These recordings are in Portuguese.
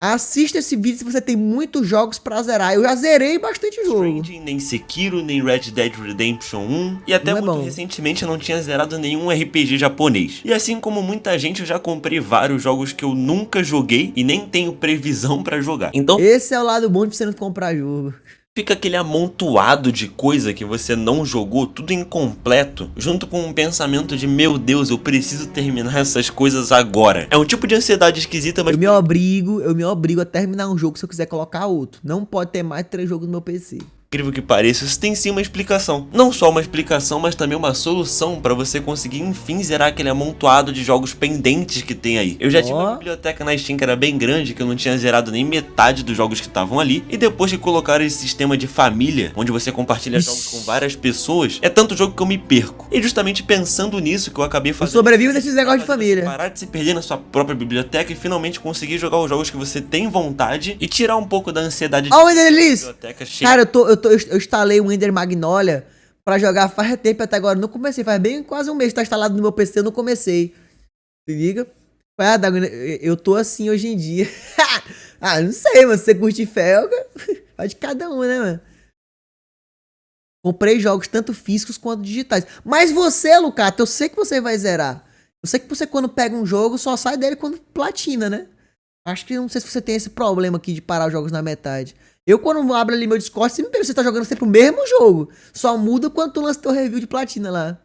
Assista esse vídeo se você tem muitos jogos pra zerar. Eu já zerei bastante jogo. Stranding, nem Sekiro, nem Red Dead Redemption 1. E até Não é muito bom. recentemente eu não tinha zerado nenhum RPG japonês. E assim como muita gente, eu já comprei vários jogos que eu nunca joguei e nem tenho previsão pra jogar. Então Esse é o lado bom de você não comprar jogo. fica aquele amontoado de coisa que você não jogou, tudo incompleto, junto com um pensamento de meu Deus, eu preciso terminar essas coisas agora. É um tipo de ansiedade esquisita, mas Eu me obrigo a terminar um jogo se eu quiser colocar outro. Não pode ter mais de 3 jogos no meu PC. incrível que pareça, isso tem sim uma explicação. Não só uma explicação, mas também uma solução pra você conseguir enfim zerar aquele amontoado de jogos pendentes que tem aí. Eu já tive uma biblioteca na Steam que era bem grande, que eu não tinha zerado nem metade dos jogos que estavam ali. E depois de colocar esse sistema de família, onde você compartilha jogos com várias pessoas, é tanto jogo que eu me perco. E justamente pensando nisso que eu acabei fazendo... sobrevivo desses negócios de família. Parar de se perder na sua própria biblioteca e finalmente conseguir jogar os jogos que você tem vontade e tirar um pouco da ansiedade de Ó, o Ender Liz! biblioteca cheia. Cara, eu instalei o Ender Magnolia pra jogar faz tempo até agora. Não comecei, faz bem quase um mês que tá instalado no meu PC, eu não comecei. Se liga? Eu tô assim hoje em dia. Ah, não sei, mano. Se você curte felga, vai de cada um, né, mano? Comprei jogos tanto físicos quanto digitais. Mas você, Lucato, eu sei que você vai zerar. Eu sei que você, quando pega um jogo, só sai dele quando platina, né? Acho que não sei se você tem esse problema aqui de parar os jogos na metade. Eu, quando abro ali meu Discord, você tá jogando sempre o mesmo jogo. Só muda quando tu lança teu review de platina lá.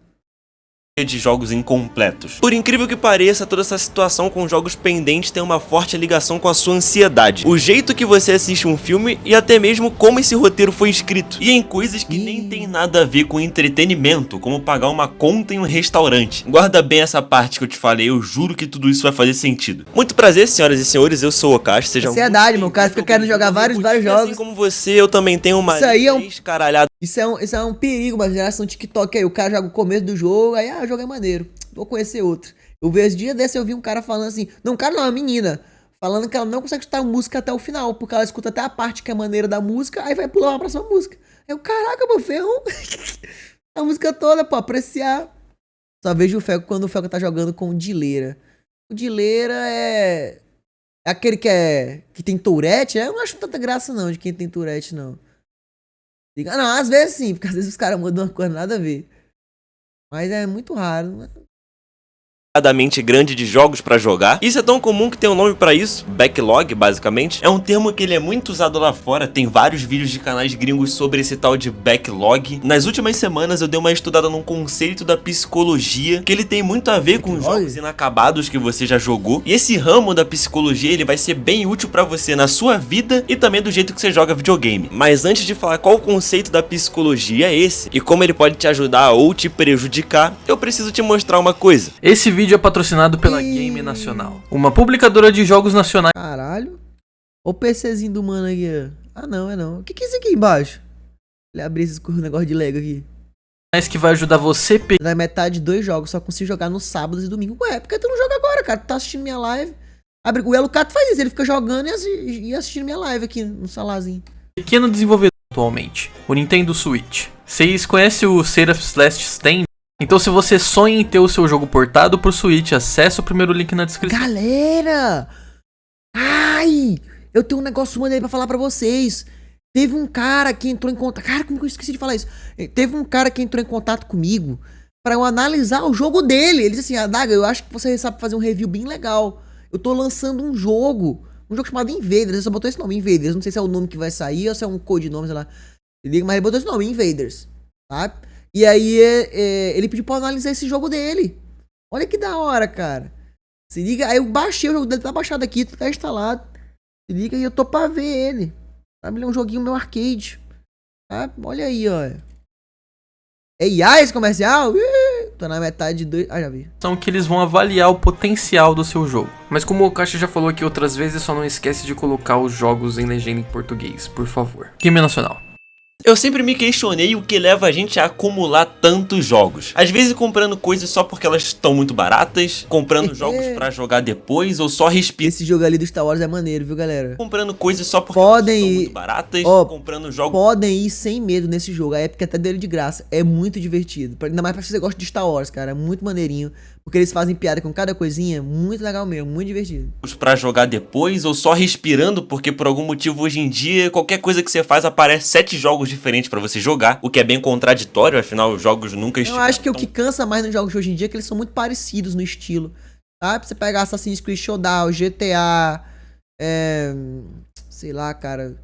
De jogos incompletos. Por incrível que pareça, toda essa situação com jogos pendentes tem uma forte ligação com a sua ansiedade, o jeito que você assiste um filme e até mesmo como esse roteiro foi escrito. E em coisas que nem tem nada a ver com entretenimento, como pagar uma conta em um restaurante. Guarda bem essa parte que eu te falei, eu juro que tudo isso vai fazer sentido. Muito prazer, senhoras e senhores, eu sou o Okashi, sejam Ansiedade, meu cara, fica querendo jogar vários jogos. Assim como você, eu também tenho uma Isso aí é escaralhada. Isso é um perigo, mas geração TikTok aí. O cara joga o começo do jogo, aí, o jogo é maneiro. Vou conhecer outro. Eu vi esse dia desse, eu vi um cara falando assim. Não, um cara não, uma menina. Falando que ela não consegue escutar a música até o final, porque ela escuta até a parte que é maneira da música, aí vai pular pra próxima música. Aí eu, caraca, meu ferro. A música toda, pô, apreciar. Só vejo o Felco quando o Felco tá jogando com o Dileira. O Dileira é aquele que tem Tourette, né? Eu não acho tanta graça não de quem tem Tourette, não. Não, às vezes sim, porque às vezes os caras mudam uma coisa nada a ver. Mas é muito raro, né? Grande de jogos pra jogar. Isso é tão comum que tem um nome pra isso, backlog, basicamente. É um termo que ele é muito usado lá fora, tem vários vídeos de canais gringos sobre esse tal de backlog. Nas últimas semanas eu dei uma estudada num conceito da psicologia, que ele tem muito a ver com os jogos inacabados que você já jogou. E esse ramo da psicologia, ele vai ser bem útil pra você na sua vida e também do jeito que você joga videogame. Mas antes de falar qual o conceito da psicologia é esse, e como ele pode te ajudar ou te prejudicar, eu preciso te mostrar uma coisa. Esse vídeo é patrocinado pela Game Nacional, uma publicadora de jogos nacionais. Caralho. Olha o PCzinho do mano aqui, ó. Ah, não, é não. O que é isso aqui embaixo? Ele abriu esse negócio de Lego aqui. Que vai ajudar você a Na metade de 2 jogos, só consigo jogar nos sábados e domingo. Ué, por que tu não joga agora, cara? Tu tá assistindo minha live. O Elucato faz isso, ele fica jogando e assistindo minha live aqui no salarzinho. pequeno desenvolvedor atualmente, o Nintendo Switch. Vocês conhecem o Seraph's Last Stand? Então, se você sonha em ter o seu jogo portado pro Switch, acesse o primeiro link na descrição. Galera! Ai! Eu tenho um negócio maneiro pra falar pra vocês. Teve um cara que entrou em contato... Cara, como que eu esqueci de falar isso? Teve um cara que entrou em contato comigo pra eu analisar o jogo dele. Ele disse assim, Adaga, eu acho que você sabe fazer um review bem legal. Eu tô lançando um jogo chamado Invaders. Ele só botou esse nome, Invaders. Não sei se é o nome que vai sair ou se é um codinome, sei lá. Mas ele botou esse nome, Invaders. Sabe? E aí ele pediu pra eu analisar esse jogo dele. Olha que da hora, cara. Se liga, aí eu baixei o jogo dele, tá baixado aqui, tá instalado. Se liga, e eu tô pra ver ele. Sabe, ele é um joguinho meu arcade. Tá? Olha aí, ó. É IA esse comercial? Tô na metade de 2. Ah, já vi. São que eles vão avaliar o potencial do seu jogo. Mas como o Okashi já falou aqui outras vezes, só não esquece de colocar os jogos em legenda em português, por favor. Game Nacional. Eu sempre me questionei o que leva a gente a acumular tantos jogos. Às vezes comprando coisas só porque elas estão muito baratas, comprando jogos pra jogar depois ou só respirando. Esse jogo ali do Star Wars é maneiro, viu, galera? Comprando coisas só porque elas estão muito baratas, comprando jogos... Podem ir sem medo nesse jogo, a época até dele de graça. É muito divertido. Ainda mais pra você que gosta de Star Wars, cara. É muito maneirinho. Porque eles fazem piada com cada coisinha, muito legal mesmo, muito divertido. Pra jogar depois ou só respirando, porque por algum motivo hoje em dia qualquer coisa que você faz aparece 7 jogos diferentes pra você jogar, o que é bem contraditório, afinal os jogos nunca Eu estiveram acho que o tão- que cansa mais nos jogos de hoje em dia é que eles são muito parecidos no estilo. Sabe? Você pegar Assassin's Creed Showdown, GTA, sei lá, cara.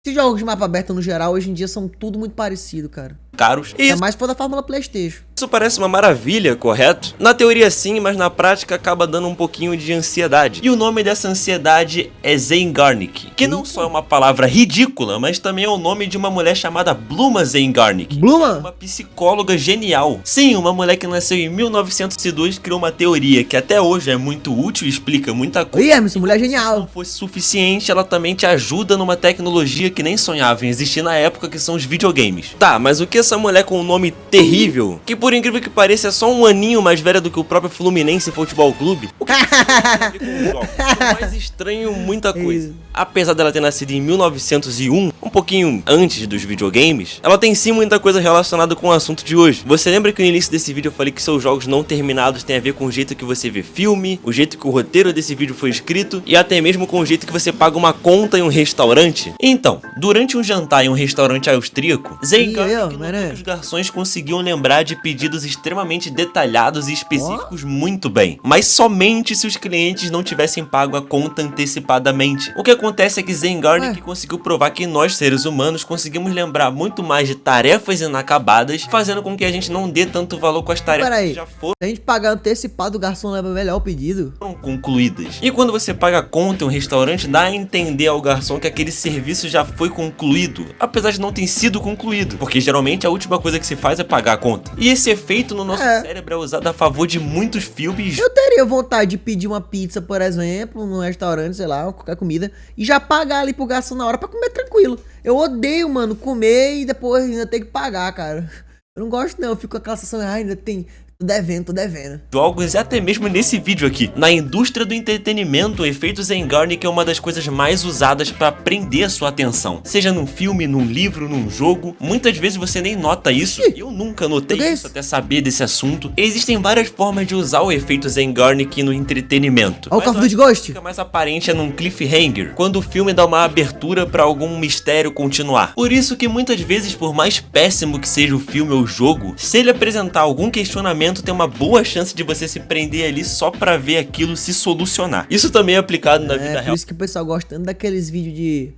Esses jogos de mapa aberto no geral hoje em dia são tudo muito parecido, cara. caros. E É mais por da fórmula PlayStation. isso parece uma maravilha, correto? Na teoria sim, mas na prática acaba dando um pouquinho de ansiedade. E o nome dessa ansiedade é Zeigarnik, que não só é uma palavra ridícula, mas também é o nome de uma mulher chamada Bluma Zeigarnik. Bluma? Uma psicóloga genial. Sim, uma mulher que nasceu em 1902 criou uma teoria que até hoje é muito útil e explica muita coisa. Ih, Emerson, mulher Se não genial. fosse suficiente, ela também te ajuda numa tecnologia que nem sonhava em existir na época, que são os videogames. Tá, mas o que essa mulher com um nome terrível, que por incrível que pareça é só um aninho mais velha do que o próprio Fluminense Futebol Clube, o que isso tem a ver com os jogos? Por mais estranho, muita coisa. Apesar dela ter nascido em 1901, um pouquinho antes dos videogames, ela tem sim muita coisa relacionada com o assunto de hoje. Você lembra que no início desse vídeo eu falei que seus jogos não terminados têm a ver com o jeito que você vê filme, o jeito que o roteiro desse vídeo foi escrito e até mesmo com o jeito que você paga uma conta em um restaurante? Então, durante um jantar em um restaurante austríaco, Zeigarnik notou que os garçons conseguiam lembrar de pedidos extremamente detalhados e específicos muito bem, mas somente se os clientes não tivessem pago a conta antecipadamente. O que acontece é que Zeigarnik conseguiu provar que nós, seres humanos, conseguimos lembrar muito mais de tarefas inacabadas, fazendo com que a gente não dê tanto valor com as tarefas que já foram Se a gente pagar antecipado, o garçom leva melhor o pedido. concluídas. E quando você paga a conta em um restaurante, dá a entender ao garçom que aquele serviço já foi concluído, apesar de não ter sido concluído, porque geralmente a última coisa que se faz é pagar a conta. E esse efeito no nosso cérebro é usado a favor de muitos filmes. Eu teria vontade de pedir uma pizza, por exemplo, num restaurante, sei lá, qualquer comida, e já pagar ali pro garçom na hora pra comer tranquilo. Eu odeio, mano, comer e depois ainda ter que pagar, cara. Eu não gosto não, eu fico com aquela sensação, ainda tem... tô devendo. Jogos e até mesmo nesse vídeo aqui. Na indústria do entretenimento, o efeito Zeigarnik é uma das coisas mais usadas para prender a sua atenção. Seja num filme, num livro, num jogo. Muitas vezes você nem nota isso. Eu nunca notei isso até saber desse assunto. Existem várias formas de usar o efeito Zeigarnik no entretenimento. Olha o Call of Duty Ghost. Fica mais aparente é num cliffhanger, quando o filme dá uma abertura para algum mistério continuar. Por isso que muitas vezes, por mais péssimo que seja o filme ou o jogo, se ele apresentar algum questionamento, tem uma boa chance de você se prender ali só pra ver aquilo se solucionar. Isso também é aplicado na vida Por real. isso que o pessoal gosta tanto daqueles vídeos de...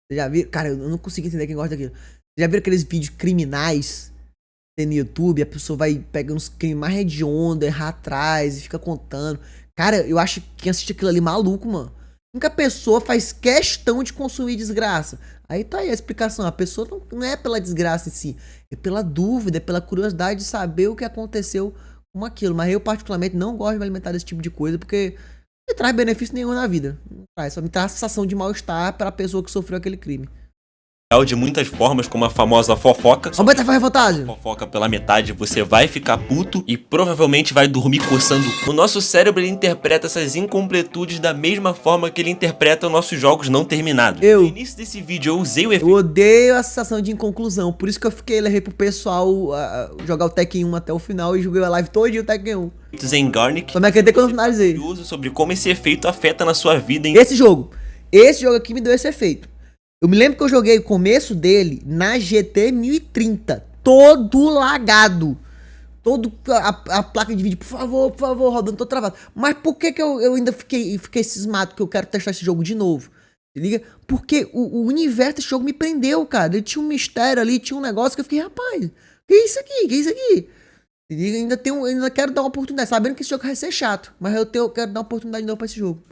Você já viu? Cara, eu não consigo entender quem gosta daquilo. Você já viu aqueles vídeos criminais que tem no YouTube? A pessoa vai pegando uns crimes mais hediondos, errar atrás e fica contando. Cara, eu acho que quem assiste aquilo ali é maluco, mano. Nunca a pessoa faz questão de consumir desgraça. Aí tá aí a explicação. A pessoa não é pela desgraça em si. É pela dúvida, é pela curiosidade de saber o que aconteceu com aquilo. Mas eu particularmente não gosto de me alimentar desse tipo de coisa porque não traz benefício nenhum na vida. Não traz, só me traz sensação de mal-estar para a pessoa que sofreu aquele crime. De muitas formas, como a famosa fofoca. Aumenta a revoltagem. Fofoca pela metade, você vai ficar puto e provavelmente vai dormir coçando. O nosso cérebro ele interpreta essas incompletudes da mesma forma que ele interpreta os nossos jogos não terminados. No início desse vídeo eu usei o efeito. Eu odeio a sensação de inconclusão. Por isso que eu levei pro pessoal jogar o Tekken 1 até o final e joguei a live todinha o Tekken 1. Zeigarnik. Só me acreditei quando eu finalizei. Sobre como esse efeito afeta na sua vida. Esse jogo aqui me deu esse efeito. Eu me lembro que eu joguei o começo dele na GT 1030, todo lagado. Todo a placa de vídeo, por favor, rodando, tô travado. Mas por que eu ainda fiquei cismado que eu quero testar esse jogo de novo? Se liga? Porque o universo desse jogo me prendeu, cara. Ele tinha um mistério ali, tinha um negócio que eu fiquei, rapaz, que é isso aqui? Que é isso aqui? Se liga? Ainda quero dar uma oportunidade, sabendo que esse jogo vai ser chato. Mas eu quero dar uma oportunidade de novo pra esse jogo.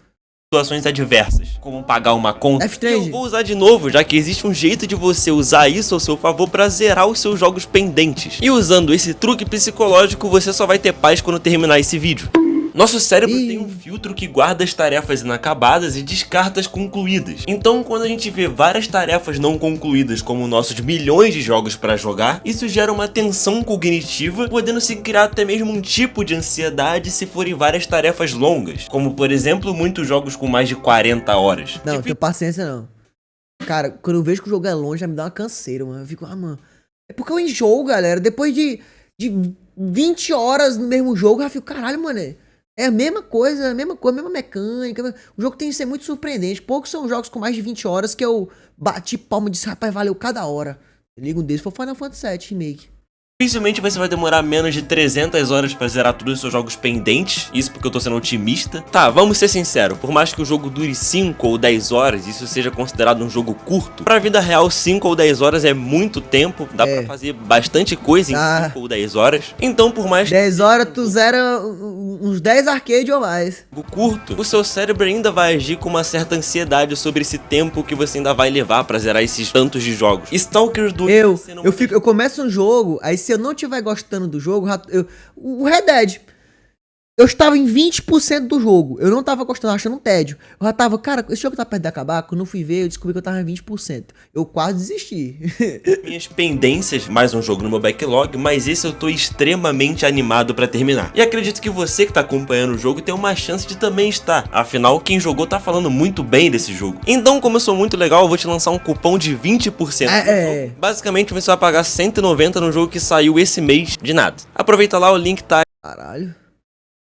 Situações adversas, como pagar uma conta. F3. Eu vou usar de novo, já que existe um jeito de você usar isso ao seu favor pra zerar os seus jogos pendentes. E usando esse truque psicológico, você só vai ter paz quando terminar esse vídeo. Nosso cérebro tem um filtro que guarda as tarefas inacabadas e descarta as concluídas. Então, quando a gente vê várias tarefas não concluídas como nossos milhões de jogos para jogar, isso gera uma tensão cognitiva, podendo se criar até mesmo um tipo de ansiedade se forem várias tarefas longas, como por exemplo, muitos jogos com mais de 40 horas. Não, não tenho paciência não. Cara, quando eu vejo que o jogo é longe, já me dá uma canseira, mano. Eu fico, mano. É porque eu enjoo, galera. Depois de de 20 horas no mesmo jogo, eu já fico, caralho, mano, é a mesma coisa, a mesma mecânica. O jogo tem que ser muito surpreendente. Poucos são jogos com mais de 20 horas que eu bati palma e disse, rapaz, valeu cada hora. Eu ligo um desses, foi Final Fantasy VII Remake. Dificilmente você vai demorar menos de 300 horas pra zerar todos os seus jogos pendentes, isso porque eu tô sendo otimista. Tá, vamos ser sinceros, por mais que o jogo dure 5 ou 10 horas, isso seja considerado um jogo curto, pra vida real 5 ou 10 horas é muito tempo, dá pra fazer bastante coisa em 5 ou 10 horas. Então por mais 10 horas tu zera uns 10 arcade ou mais. Curto, o seu cérebro ainda vai agir com uma certa ansiedade sobre esse tempo que você ainda vai levar pra zerar esses tantos de jogos. Stalker 2 eu começo um jogo, aí se eu não estiver gostando do jogo, o Red Dead, eu estava em 20% do jogo, eu não tava gostando, achando um tédio. Eu já tava, cara, esse jogo tá perto de acabar, quando eu fui ver, eu descobri que eu tava em 20%. Eu quase desisti. Minhas pendências, mais um jogo no meu backlog, mas esse eu tô extremamente animado pra terminar. E acredito que você que tá acompanhando o jogo tem uma chance de também estar, afinal quem jogou tá falando muito bem desse jogo. Então, como eu sou muito legal, eu vou te lançar um cupom de 20%. Basicamente você vai pagar 190 no jogo que saiu esse mês de nada. Aproveita lá, o link tá... Caralho.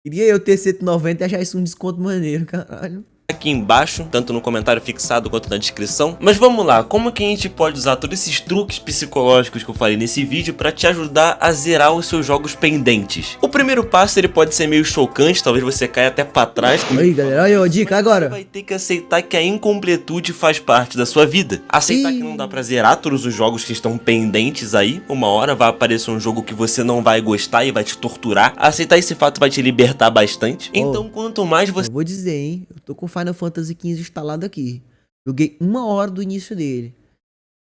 Queria eu ter 190 e achar isso um desconto maneiro, caralho. Aqui embaixo, tanto no comentário fixado quanto na descrição. Mas vamos lá, como que a gente pode usar todos esses truques psicológicos que eu falei nesse vídeo pra te ajudar a zerar os seus jogos pendentes? O primeiro passo, ele pode ser meio chocante, talvez você caia até pra trás. Aí galera, olha a dica agora. Você vai ter que aceitar que a incompletude faz parte da sua vida. Aceitar que não dá pra zerar todos os jogos que estão pendentes aí. Uma hora vai aparecer um jogo que você não vai gostar e vai te torturar. Aceitar esse fato vai te libertar bastante. Então quanto mais você... Eu vou dizer, hein, eu tô com Final Fantasy XV instalado aqui. Joguei 1 hora do início dele.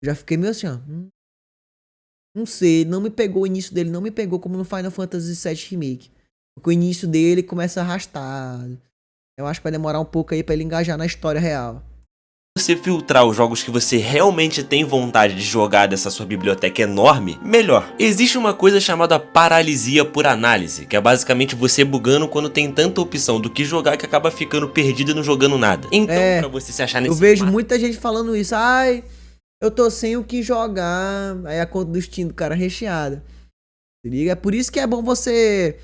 Já fiquei meio assim, ó. Não sei, não me pegou o início dele, não me pegou como no Final Fantasy VII Remake. Porque o início dele começa arrastado. Eu acho que vai demorar um pouco aí pra ele engajar na história real. Você filtrar os jogos que você realmente tem vontade de jogar dessa sua biblioteca enorme, melhor. Existe uma coisa chamada paralisia por análise, que é basicamente você bugando quando tem tanta opção do que jogar que acaba ficando perdido e não jogando nada. Então, pra você se achar nesse... Eu vejo muita gente falando isso. Ai, eu tô sem o que jogar. Aí a conta do Steam do cara recheada. Se liga? É por isso que é bom você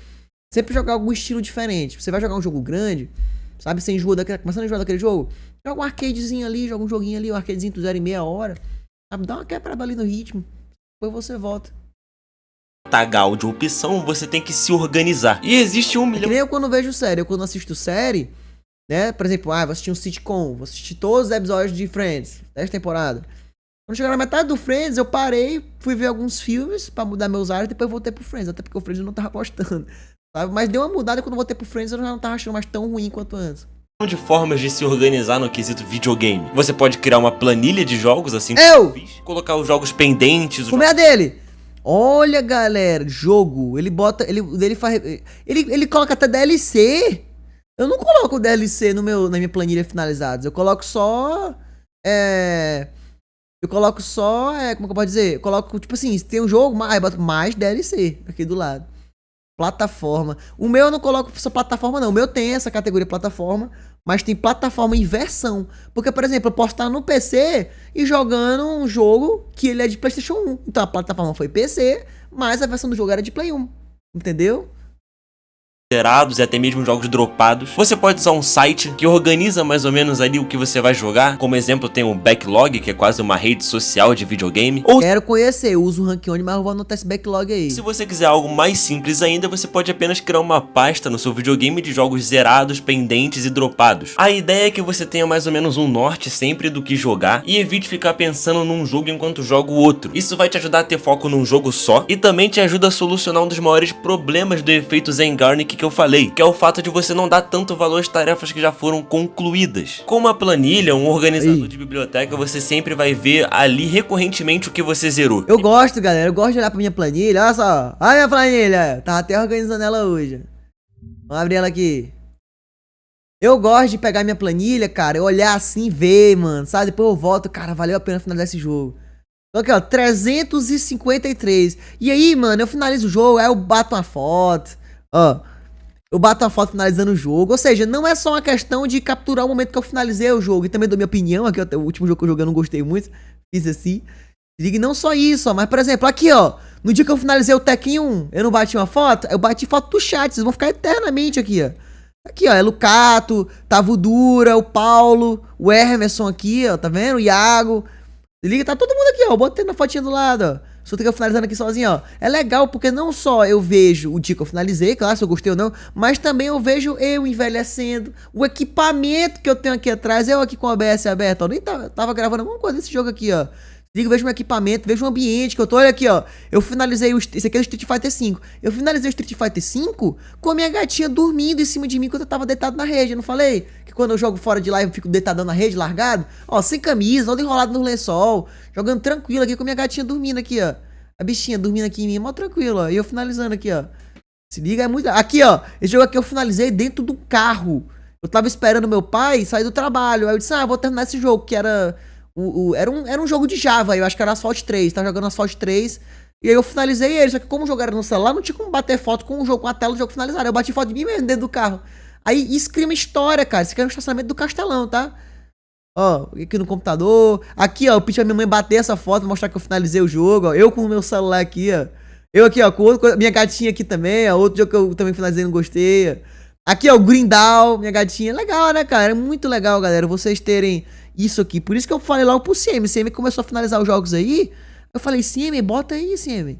sempre jogar algum estilo diferente. Você vai jogar um jogo grande, sabe? Você enjoa daquele, começando a enjoar daquele jogo. Joga um arcadezinho ali, joga um joguinho ali, um arcadezinho tu zera em meia hora. Sabe? Dá uma quebrada ali no ritmo. Depois você volta. Tagal de opção, você tem que se organizar. E existe 1 milhão... Que nem eu quando vejo série. Eu quando assisto série, né? Por exemplo, vou assistir um sitcom. Vou assistir todos os episódios de Friends. 10 temporadas. Quando chegar na metade do Friends, eu parei, fui ver alguns filmes pra mudar meus áreas. Depois voltei pro Friends. Até porque o Friends eu não tava gostando. Sabe? Mas deu uma mudada quando eu voltei pro Friends. Eu já não tava achando mais tão ruim quanto antes. De formas de se organizar no quesito videogame. Você pode criar uma planilha de jogos, assim como eu fiz, colocar os jogos pendentes. Como é a dele? Olha, galera, jogo. Ele bota. Ele faz. Ele coloca até DLC. Eu não coloco DLC na minha planilha finalizados. Eu coloco só. Eu coloco só. Como que eu posso dizer? Eu coloco, tipo assim, se tem um jogo, aí boto mais DLC aqui do lado. Plataforma. O meu eu não coloco só plataforma, não. O meu tem essa categoria plataforma, mas tem plataforma em versão. Porque, por exemplo, eu posso estar no PC e jogando um jogo que ele é de PlayStation 1. Então a plataforma foi PC, mas a versão do jogo era de Play 1. Entendeu? Zerados e até mesmo jogos dropados. Você pode usar um site que organiza mais ou menos ali o que você vai jogar. Como exemplo, tem o Backlog, que é quase uma rede social de videogame. Ou quero conhecer, eu uso o Rank-On, mas eu vou anotar esse backlog aí. Se você quiser algo mais simples ainda, você pode apenas criar uma pasta no seu videogame de jogos zerados, pendentes e dropados. A ideia é que você tenha mais ou menos um norte sempre do que jogar e evite ficar pensando num jogo enquanto joga o outro. Isso vai te ajudar a ter foco num jogo só e também te ajuda a solucionar um dos maiores problemas do efeito Zeigarnik que eu falei, que é o fato de você não dar tanto valor às tarefas que já foram concluídas. Com uma planilha, um organizador de biblioteca, você sempre vai ver ali recorrentemente o que você zerou. Eu gosto, galera, eu gosto de olhar pra minha planilha, olha só, olha a minha planilha, tava até organizando ela hoje. Vamos abrir ela aqui. Eu gosto de pegar minha planilha, cara, eu olhar assim e ver, mano, sabe? Depois eu volto, cara, valeu a pena finalizar esse jogo. Então aqui, ó, 353. E aí, mano, eu finalizo o jogo, aí eu bato uma foto, ó. Eu bato a foto finalizando o jogo. Ou seja, não é só uma questão de capturar o momento que eu finalizei o jogo. E também dou minha opinião. Aqui, o último jogo que eu joguei eu não gostei muito. Fiz assim. Liga, e não só isso, ó, mas por exemplo, aqui ó, no dia que eu finalizei o Tekken 1, eu não bati uma foto, eu bati foto do chat, vocês vão ficar eternamente aqui, ó. Aqui ó, é Lucato, Tavudura, o Paulo, o Emerson aqui, ó, tá vendo? O Iago. Se liga, tá todo mundo aqui, ó, eu botei na fotinha do lado, ó. Só tô finalizando aqui sozinho, ó. É legal porque não só eu vejo o dia que eu finalizei, claro, se eu gostei ou não, mas também eu vejo eu envelhecendo, o equipamento que eu tenho aqui atrás, eu aqui com o OBS aberto, ó. Nem tava gravando alguma coisa desse jogo aqui, ó. Liga, vejo meu equipamento, vejo o ambiente que eu tô. Olha aqui, ó. Eu finalizei esse aqui é o Street Fighter V. Eu finalizei o Street Fighter V com a minha gatinha dormindo em cima de mim quando eu tava deitado na rede. Eu não falei? Que quando eu jogo fora de live eu fico deitadão na rede, largado. Ó, sem camisa, todo enrolado no lençol. Jogando tranquilo aqui com a minha gatinha dormindo aqui, ó. A bichinha dormindo aqui em mim, mó tranquilo, ó. E eu finalizando aqui, ó. Se liga, é muito. Aqui, ó. Esse jogo aqui eu finalizei dentro do carro. Eu tava esperando meu pai sair do trabalho. Aí eu disse, ah, eu vou terminar esse jogo, que era. Era um jogo de Java, eu acho que era Asphalt 3, tava jogando Asphalt 3, e aí eu finalizei ele, só que como o jogo era no celular, não tinha como bater foto com o jogo, com a tela do jogo finalizado, eu bati foto de mim mesmo dentro do carro. Aí isso cria uma história, cara, isso aqui é um estacionamento do Castelão, tá? Ó, aqui no computador, aqui ó, eu pedi pra minha mãe bater essa foto, pra mostrar que eu finalizei o jogo, ó, eu com o meu celular aqui, ó. Eu aqui, ó, com minha gatinha aqui também, ó, outro jogo que eu também finalizei e não gostei, ó. Aqui, ó, o Grindal, minha gatinha. Legal, né, cara? É muito legal, galera, vocês terem isso aqui. Por isso que eu falei logo pro CM. O CM começou a finalizar os jogos aí. Eu falei, CM, bota aí, CM.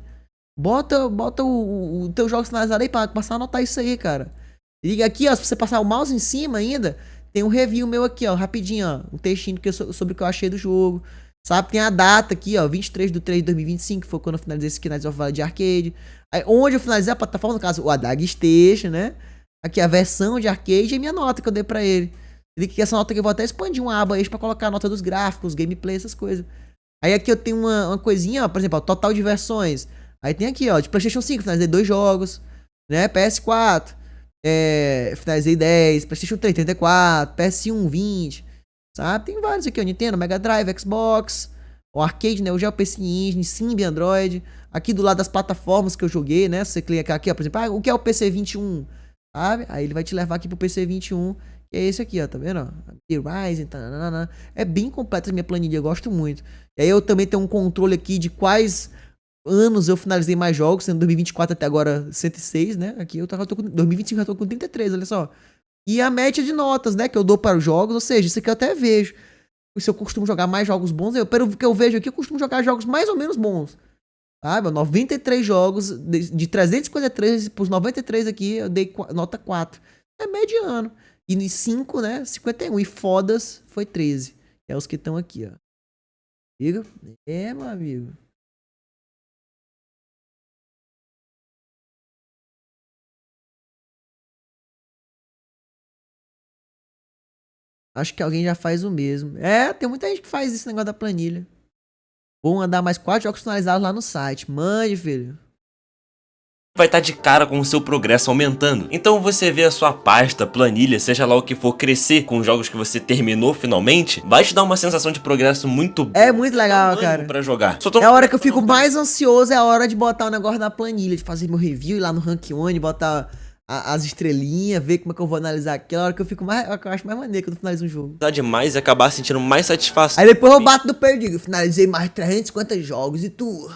Bota o teu jogo finalizado aí pra passar a anotar isso aí, cara. Liga aqui, ó, se você passar o mouse em cima ainda, tem um review meu aqui, ó, rapidinho, ó. Um textinho sobre o que eu achei do jogo. Sabe? Tem a data aqui, ó, 23/3/2025, que foi quando eu finalizei esse Knights of Valhalla arcade. Aí, onde eu finalizei a plataforma, no caso, o Adag Station, né? Aqui a versão de arcade e minha nota que eu dei pra ele. Ele que essa nota aqui eu vou até expandir uma aba aí pra colocar a nota dos gráficos, gameplay, essas coisas. Aí aqui eu tenho uma coisinha, ó, por exemplo, ó, total de versões. Aí tem aqui, ó, de PlayStation 5, finalizei 2 jogos, né? PS4, finalizei 10, PlayStation 3, 34, PS1, 20, sabe? Tem vários aqui, ó, Nintendo, Mega Drive, Xbox, o Arcade, né? O Geo PC Engine, Symbian, Android. Aqui do lado das plataformas que eu joguei, né? Se você clicar aqui, ó, por exemplo, o que é o PC 21? Sabe? Aí ele vai te levar aqui pro PC 21, que é esse aqui, ó, tá vendo? The Rising, tanana. É bem completa a minha planilha, eu gosto muito. E aí eu também tenho um controle aqui de quais anos eu finalizei mais jogos, sendo 2024 até agora 106, né? Aqui eu tô com 2025, já tô com 33, olha só. E a média de notas, né, que eu dou para os jogos, ou seja, isso aqui eu até vejo. Se eu costumo jogar mais jogos bons, pelo que eu vejo aqui, eu costumo jogar jogos mais ou menos bons. Sabe? 93 jogos, de 353 pros 93 aqui, eu dei nota 4. É mediano. E 5, né? 51. E fodas foi 13. É os que estão aqui, ó. Amigo? É, meu amigo. Acho que alguém já faz o mesmo. É, tem muita gente que faz esse negócio da planilha. Vou mandar mais 4 jogos finalizados lá no site. Mande, filho. Vai estar de cara com o seu progresso aumentando. Então você vê a sua pasta, planilha, seja lá o que for, crescer com os jogos que você terminou finalmente, vai te dar uma sensação de progresso muito boa. É muito legal, cara. Pra jogar. É a hora que eu fico mais ansioso, é a hora de botar o negócio na planilha, de fazer meu review, ir lá no Rank One, botar as estrelinhas, ver como é que eu vou analisar aquela hora que eu fico mais. Eu acho mais maneiro quando eu finalizo um jogo. Dá demais e acabar sentindo mais satisfação. Aí depois eu bato do pé e digo, finalizei mais de 350 jogos e tu.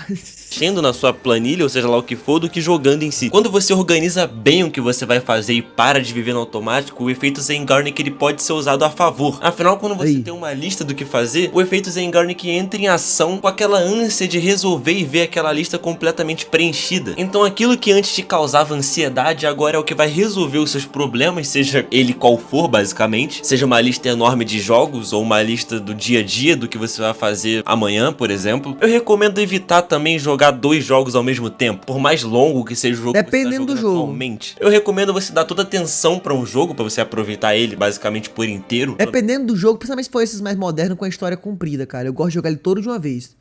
Mexendo na sua planilha, ou seja lá o que for, do que jogando em si. Quando você organiza bem o que você vai fazer e para de viver no automático, o efeito Zengarnik ele pode ser usado a favor. Afinal, quando você tem uma lista do que fazer, o efeito Zengarnik entra em ação com aquela ânsia de resolver e ver aquela lista completamente preenchida. Então aquilo que antes te causava ansiedade, agora é o que vai resolver os seus problemas, seja ele qual for, basicamente. Seja uma lista enorme de jogos ou uma lista do dia a dia do que você vai fazer amanhã, por exemplo. Eu recomendo evitar também jogar 2 jogos ao mesmo tempo, por mais longo que seja o jogo. Dependendo do jogo. Atualmente. Eu recomendo você dar toda a atenção pra um jogo, pra você aproveitar ele basicamente por inteiro. Dependendo do jogo, principalmente se for esses mais modernos com a história comprida, cara. Eu gosto de jogar ele todo de uma vez.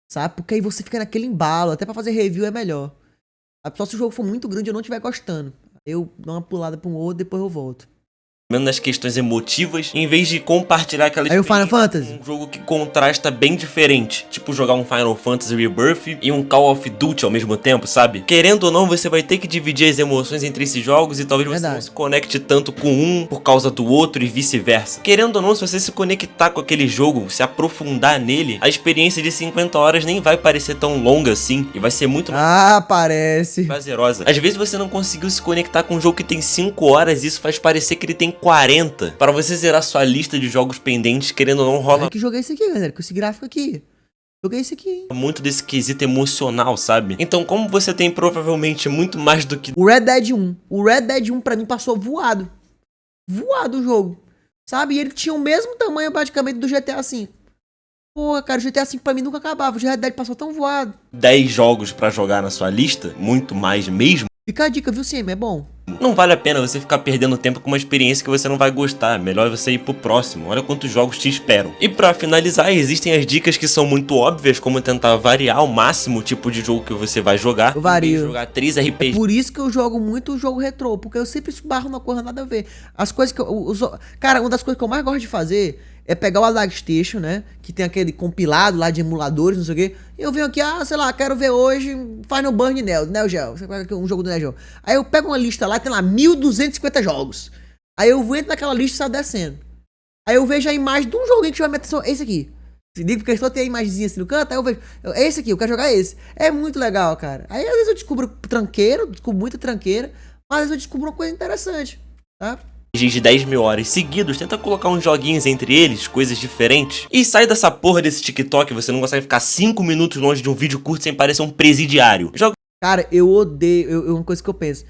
Sabe? Porque aí você fica naquele embalo, até pra fazer review é melhor. Só se o jogo for muito grande e eu não estiver gostando. Eu dou uma pulada pra um outro, depois eu volto. menos nas questões emotivas, em vez de compartilhar aquela Aí o Final experiência Fantasy. com um jogo que contrasta bem diferente, tipo jogar um Final Fantasy Rebirth e um Call of Duty ao mesmo tempo, sabe? Querendo ou não, você vai ter que dividir as emoções entre esses jogos e talvez você não Verdade. se conecte tanto com um por causa do outro e vice-versa. Querendo ou não, se você se conectar com aquele jogo, se aprofundar nele, a experiência de 50 horas nem vai parecer tão longa assim e vai ser muito mais Ah, parece. prazerosa. Às vezes você não conseguiu se conectar com um jogo que tem 5 horas e isso faz parecer que ele tem 40. Para você zerar sua lista de jogos pendentes, querendo ou não, rola Olha que joguei esse aqui, galera, com esse gráfico aqui. Joguei esse aqui, hein? muito desse quesito emocional, sabe? Então, como você tem provavelmente muito mais do que O Red Dead 1. O Red Dead 1 pra mim passou voado. Voado o jogo. Sabe? E ele tinha o mesmo tamanho praticamente do GTA V. Porra, cara, o GTA V pra mim nunca acabava. O Red Dead passou tão voado. 10 jogos pra jogar na sua lista, muito mais mesmo, Fica a dica, viu, CM? É bom. não vale a pena você ficar perdendo tempo com uma experiência que você não vai gostar. Melhor você ir pro próximo. Olha quantos jogos te esperam. E pra finalizar, existem as dicas que são muito óbvias, como tentar variar ao máximo o tipo de jogo que você vai jogar. Eu vario. Em vez de jogar 3 RPG. Por isso que eu jogo muito o jogo retrô, porque eu sempre esbarro na coisa nada a ver. As coisas que cara, uma das coisas que eu mais gosto de fazer é pegar o ArcStation, né? Que tem aquele compilado lá de emuladores, não sei o quê. E eu venho aqui, sei lá, quero ver hoje Final Burn Neo Geo. Você pega aqui um jogo do Neo Geo. Aí eu pego uma lista lá, tem lá 1250 jogos. Aí eu entro naquela lista e saio descendo. Aí eu vejo a imagem de um joguinho que chama minha atenção. Esse aqui. Se liga, porque só tem a imagenzinha assim no canto, aí eu vejo. Esse aqui, eu quero jogar esse. É muito legal, cara. Aí às vezes eu descubro tranqueira, descubro muita tranqueira, mas às vezes eu descubro uma coisa interessante, tá? De 10 mil horas seguidos, tenta colocar uns joguinhos entre eles, coisas diferentes. E sai dessa porra desse TikTok, você não consegue ficar 5 minutos longe de um vídeo curto sem parecer um presidiário. Joga Cara, eu odeio. Uma coisa que eu penso.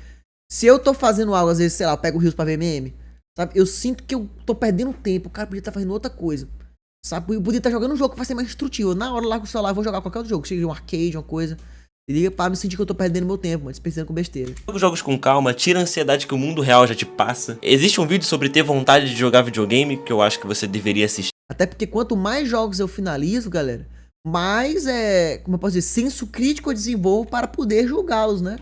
Se eu tô fazendo algo, às vezes, sei lá, eu pego o Rios pra ver meme, sabe? Eu sinto que eu tô perdendo tempo. O cara podia estar fazendo outra coisa. Sabe? Eu podia estar jogando um jogo que vai ser mais instrutivo. Na hora lá com o celular, eu vou jogar qualquer outro jogo. Seja um arcade, uma coisa. Se liga pra me sentir que eu tô perdendo meu tempo, mas pensando com besteira. os jogos com calma, tira a ansiedade que o mundo real já te passa. Existe um vídeo sobre ter vontade de jogar videogame, que eu acho que você deveria assistir. Até porque quanto mais jogos eu finalizo, galera, mais como eu posso dizer, senso crítico eu desenvolvo para poder julgá-los, né?